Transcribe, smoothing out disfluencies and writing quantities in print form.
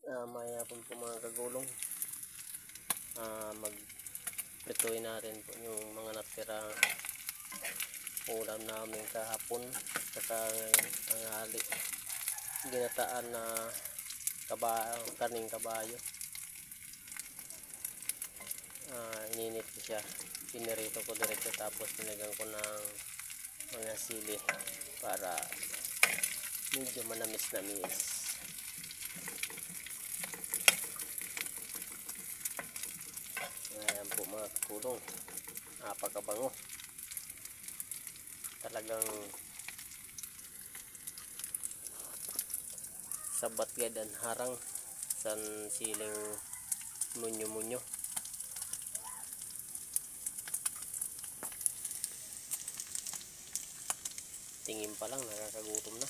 Maya po mga kagulong, magprituin natin po yung mga natirang ulam namin kahapon saka ngayong tanghali. Ginataan na karning kabayo. Ininit ko siya, pinirito ko diretso, tapos nilagyan ko ng mga sili para medyo manamis-namis. Ayan po mga kakulong, napakabango. Talagang sabat gadan harang san siling munyo-munyo. Tingin pa lang nakakagutom na.